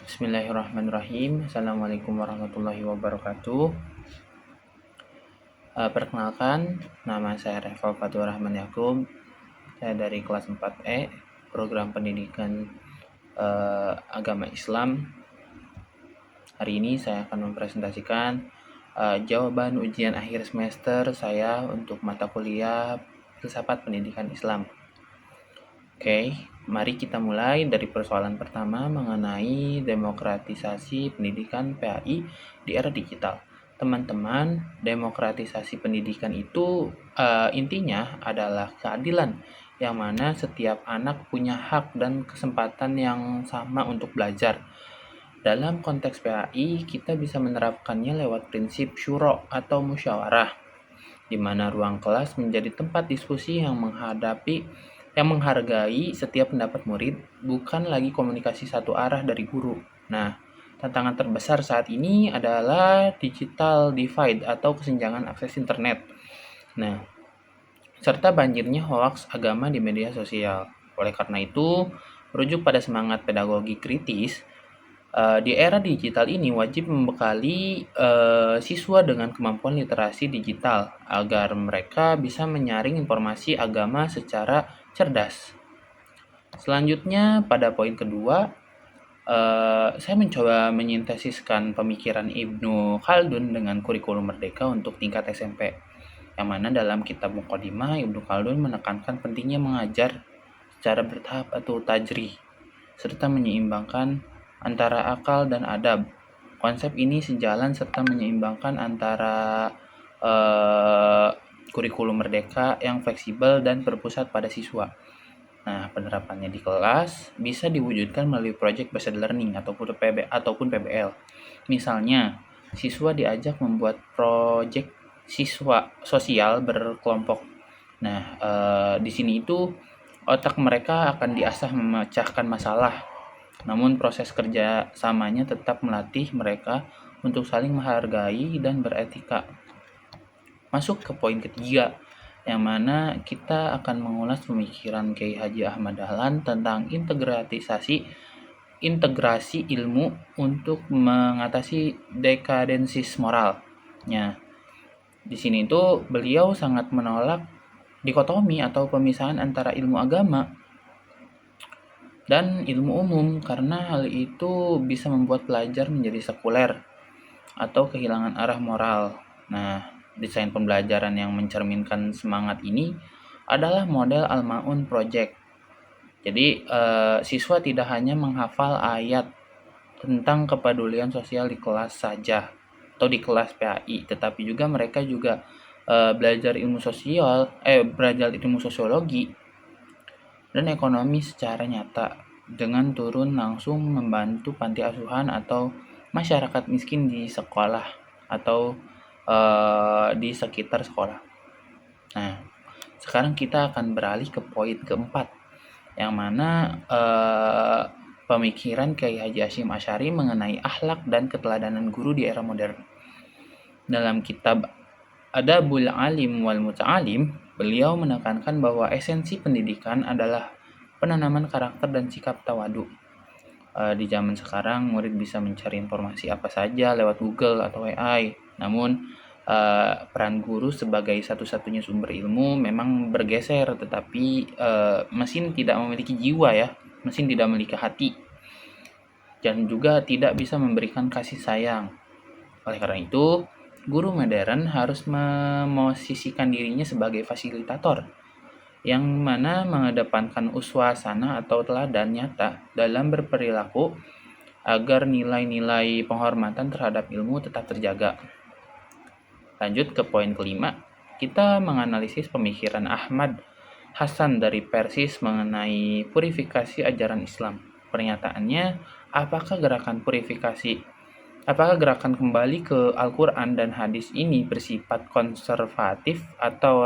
Bismillahirrahmanirrahim. Assalamualaikum warahmatullahi wabarakatuh. Perkenalkan, nama saya Reval Fatur Rahman Yakub. Saya dari kelas 4E, program pendidikan agama Islam. Hari ini saya akan mempresentasikan jawaban ujian akhir semester saya untuk mata kuliah Filsafat Pendidikan Islam. Oke, mari kita mulai dari persoalan pertama mengenai demokratisasi pendidikan PAI di era digital. Teman-teman, demokratisasi pendidikan itu intinya adalah keadilan, yang mana setiap anak punya hak dan kesempatan yang sama untuk belajar. Dalam konteks PAI, kita bisa menerapkannya lewat prinsip syuro atau musyawarah, di mana ruang kelas menjadi tempat diskusi yang menghargai setiap pendapat murid, bukan lagi komunikasi satu arah dari guru. Nah, tantangan terbesar saat ini adalah digital divide atau kesenjangan akses internet. Nah, serta banjirnya hoaks agama di media sosial. Oleh karena itu, merujuk pada semangat pedagogi kritis, di era digital ini wajib membekali siswa dengan kemampuan literasi digital agar mereka bisa menyaring informasi agama secara cerdas. Selanjutnya, pada poin kedua, saya mencoba menyintesiskan pemikiran Ibnu Khaldun dengan kurikulum merdeka untuk tingkat SMP, yang mana dalam kitab Muqaddimah Ibnu Khaldun menekankan pentingnya mengajar secara bertahap atau tajrih, serta menyeimbangkan antara akal dan adab. Konsep ini sejalan serta menyeimbangkan antara kurikulum merdeka yang fleksibel dan berpusat pada siswa. Nah, penerapannya di kelas bisa diwujudkan melalui project based learning ataupun PBL. Misalnya, siswa diajak membuat project siswa sosial berkelompok. Nah, di sini itu otak mereka akan diasah memecahkan masalah. Namun proses kerja samanya tetap melatih mereka untuk saling menghargai dan beretika. Masuk ke poin ketiga, yang mana kita akan mengulas pemikiran Kiai Haji Ahmad Dahlan tentang integrasi ilmu untuk mengatasi dekadensis moral. Di sini itu beliau sangat menolak dikotomi atau pemisahan antara ilmu agama dan ilmu umum, karena hal itu bisa membuat pelajar menjadi sekuler atau kehilangan arah moral. Nah, desain pembelajaran yang mencerminkan semangat ini adalah model Al-Ma'un Project. Jadi, siswa tidak hanya menghafal ayat tentang kepedulian sosial di kelas saja atau di kelas PAI, tetapi juga mereka juga belajar ilmu sosiologi dan ekonomi secara nyata dengan turun langsung membantu panti asuhan atau masyarakat miskin di sekolah atau di sekitar sekolah. Nah, sekarang kita akan beralih ke poin keempat, yang mana pemikiran Kiai Haji Hasyim Asy'ari mengenai akhlak dan keteladanan guru di era modern. Dalam kitab Adabul Alim wal Muta'alim, beliau menekankan bahwa esensi pendidikan adalah penanaman karakter dan sikap tawadu. Di zaman sekarang, murid bisa mencari informasi apa saja lewat Google atau AI. Namun, peran guru sebagai satu-satunya sumber ilmu memang bergeser, tetapi mesin tidak memiliki jiwa ya, mesin tidak memiliki hati, dan juga tidak bisa memberikan kasih sayang. Oleh karena itu, guru modern harus memosisikan dirinya sebagai fasilitator, yang mana mengedepankan uswasana atau teladan nyata dalam berperilaku agar nilai-nilai penghormatan terhadap ilmu tetap terjaga. Lanjut ke poin kelima, kita menganalisis pemikiran Ahmad Hasan dari Persis mengenai purifikasi ajaran Islam. Pernyataannya, apakah gerakan kembali ke Al-Quran dan hadis ini bersifat konservatif atau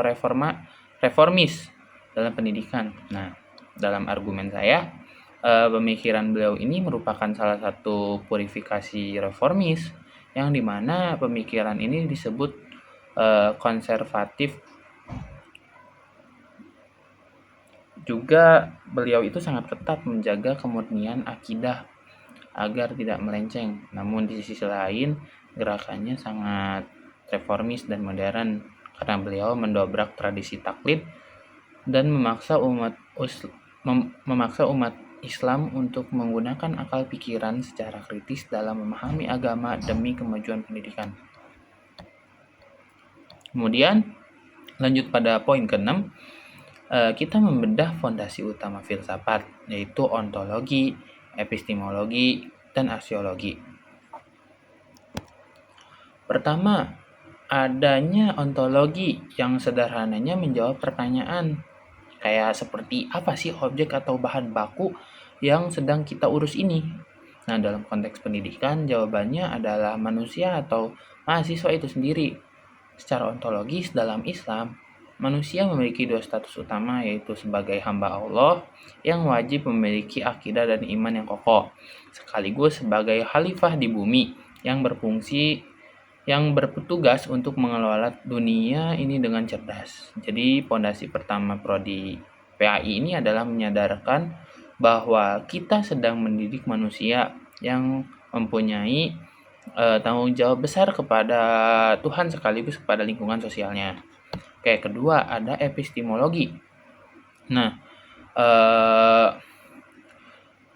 reformis dalam pendidikan? Nah, dalam argumen saya, pemikiran beliau ini merupakan salah satu purifikasi reformis, yang dimana pemikiran ini disebut konservatif. Juga beliau itu sangat ketat menjaga kemurnian akidah agar tidak melenceng. Namun di sisi lain, gerakannya sangat reformis dan modern karena beliau mendobrak tradisi taklid dan memaksa umat Islam untuk menggunakan akal pikiran secara kritis dalam memahami agama demi kemajuan pendidikan. Kemudian lanjut pada poin ke-6, kita membedah fondasi utama filsafat, yaitu ontologi, epistemologi, dan aksiologi. Pertama, adanya ontologi yang sederhananya menjawab pertanyaan kayak seperti apa sih objek atau bahan baku yang sedang kita urus ini. Nah, dalam konteks pendidikan, jawabannya adalah manusia atau mahasiswa itu sendiri. Secara ontologis dalam Islam, manusia memiliki dua status utama, yaitu sebagai hamba Allah yang wajib memiliki akidah dan iman yang kokoh, sekaligus sebagai khalifah di bumi yang bertugas untuk mengelola dunia ini dengan cerdas. Jadi pondasi pertama prodi PAI ini adalah menyadarkan bahwa kita sedang mendidik manusia yang mempunyai tanggung jawab besar kepada Tuhan sekaligus kepada lingkungan sosialnya. Oke, kedua ada epistemologi. Nah,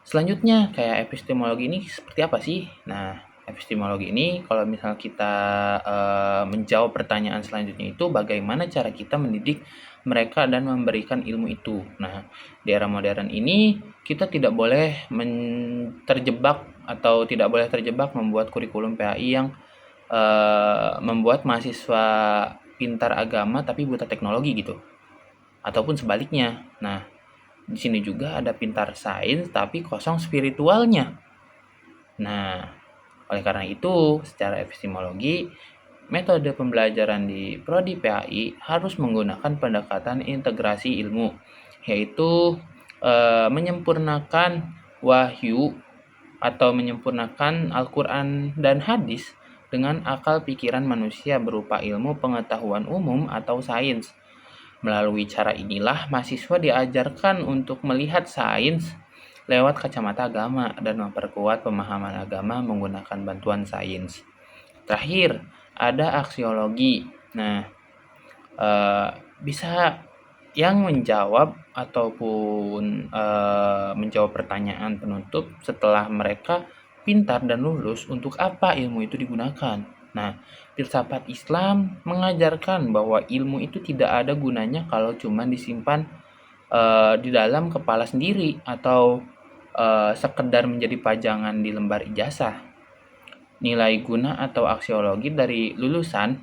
selanjutnya kayak epistemologi ini seperti apa sih? Nah, epistemologi ini kalau misal kita menjawab pertanyaan selanjutnya itu bagaimana cara kita mendidik mereka dan memberikan ilmu itu. Nah, di era modern ini kita tidak boleh terjebak membuat kurikulum PAI yang membuat mahasiswa pintar agama tapi buta teknologi gitu. Ataupun sebaliknya. Nah, di sini juga ada pintar sains tapi kosong spiritualnya. Nah, oleh karena itu, secara epistemologi, metode pembelajaran di prodi PAI harus menggunakan pendekatan integrasi ilmu, yaitu menyempurnakan wahyu atau menyempurnakan Al-Quran dan hadis dengan akal pikiran manusia berupa ilmu pengetahuan umum atau sains. Melalui cara inilah mahasiswa diajarkan untuk melihat sains lewat kacamata agama dan memperkuat pemahaman agama menggunakan bantuan sains. Terakhir, ada aksiologi. Nah, bisa yang menjawab ataupun menjawab pertanyaan penutup setelah mereka pintar dan lulus untuk apa ilmu itu digunakan. Nah, filsafat Islam mengajarkan bahwa ilmu itu tidak ada gunanya kalau cuma disimpan di dalam kepala sendiri atau sekedar menjadi pajangan di lembar ijazah. Nilai guna atau aksiologi dari lulusan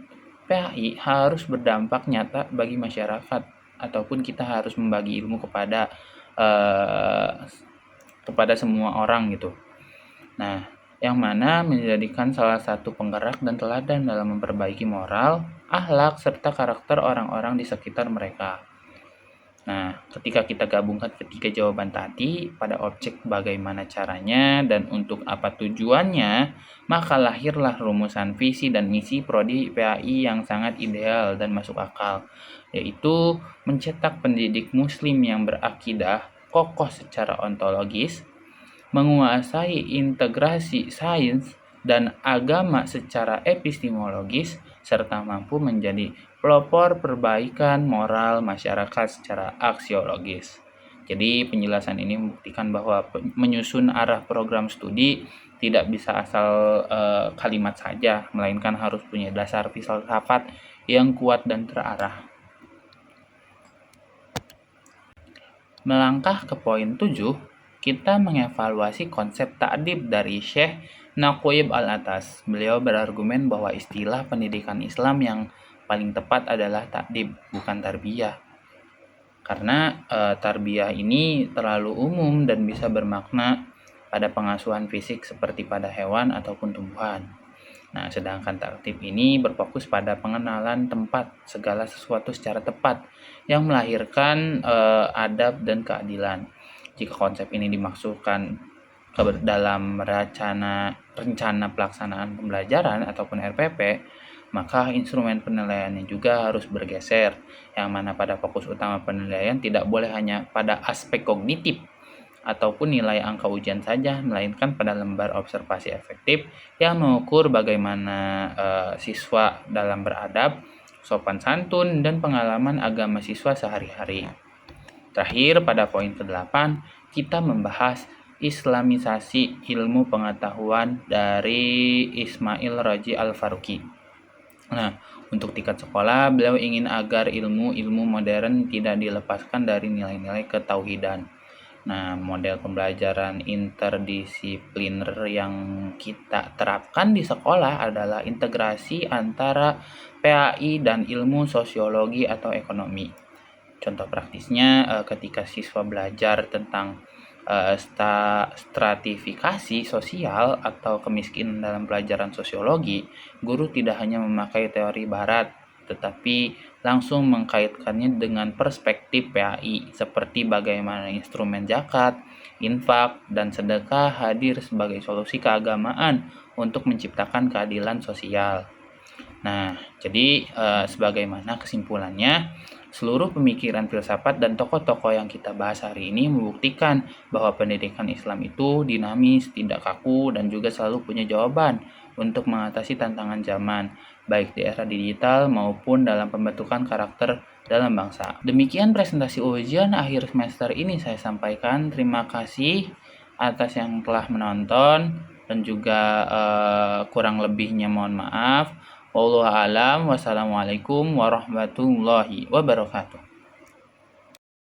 PAI harus berdampak nyata bagi masyarakat, ataupun kita harus membagi ilmu kepada semua orang gitu. Nah, yang mana menjadikan salah satu penggerak dan teladan dalam memperbaiki moral, akhlak, serta karakter orang-orang di sekitar mereka. Nah, ketika kita gabungkan ketiga jawaban tadi pada objek bagaimana caranya dan untuk apa tujuannya, maka lahirlah rumusan visi dan misi prodi PAI yang sangat ideal dan masuk akal, yaitu mencetak pendidik muslim yang berakidah kokoh secara ontologis, menguasai integrasi sains dan agama secara epistemologis, serta mampu menjadi pelopor perbaikan moral masyarakat secara aksiologis. Jadi penjelasan ini membuktikan bahwa menyusun arah program studi tidak bisa asal kalimat saja, melainkan harus punya dasar filsafat yang kuat dan terarah. Melangkah ke poin 7, kita mengevaluasi konsep ta'dib dari Syekh Naqib Al-Atas. Beliau berargumen bahwa istilah pendidikan Islam yang paling tepat adalah ta'dib, bukan tarbiyah. Karena tarbiyah ini terlalu umum dan bisa bermakna pada pengasuhan fisik seperti pada hewan ataupun tumbuhan. Nah, sedangkan ta'dib ini berfokus pada pengenalan tempat segala sesuatu secara tepat yang melahirkan adab dan keadilan. Jika konsep ini dimaksudkan dalam rencana pelaksanaan pembelajaran ataupun RPP, maka instrumen penilaiannya juga harus bergeser, yang mana pada fokus utama penilaian tidak boleh hanya pada aspek kognitif, ataupun nilai angka ujian saja, melainkan pada lembar observasi efektif yang mengukur bagaimana siswa dalam beradab, sopan santun, dan pengalaman agama siswa sehari-hari. Terakhir, pada poin ke-8, kita membahas Islamisasi ilmu pengetahuan dari Ismail Raji Al-Faruqi. Nah, untuk tingkat sekolah, beliau ingin agar ilmu-ilmu modern tidak dilepaskan dari nilai-nilai ketauhidan. Nah, model pembelajaran interdisipliner yang kita terapkan di sekolah adalah integrasi antara PAI dan ilmu sosiologi atau ekonomi. Contoh praktisnya, ketika siswa belajar tentang stratifikasi sosial atau kemiskinan dalam pelajaran sosiologi, guru tidak hanya memakai teori barat, tetapi langsung mengkaitkannya dengan perspektif PAI, seperti bagaimana instrumen zakat, infak, dan sedekah hadir sebagai solusi keagamaan untuk menciptakan keadilan sosial. Nah, jadi sebagaimana kesimpulannya, seluruh pemikiran filsafat dan tokoh-tokoh yang kita bahas hari ini membuktikan bahwa pendidikan Islam itu dinamis, tidak kaku, dan juga selalu punya jawaban untuk mengatasi tantangan zaman, baik di era digital maupun dalam pembentukan karakter dalam bangsa. Demikian presentasi ujian akhir semester ini saya sampaikan. Terima kasih atas yang telah menonton dan juga kurang lebihnya mohon maaf. Wallahu a'lam. Wassalamualaikum warahmatullahi wabarakatuh.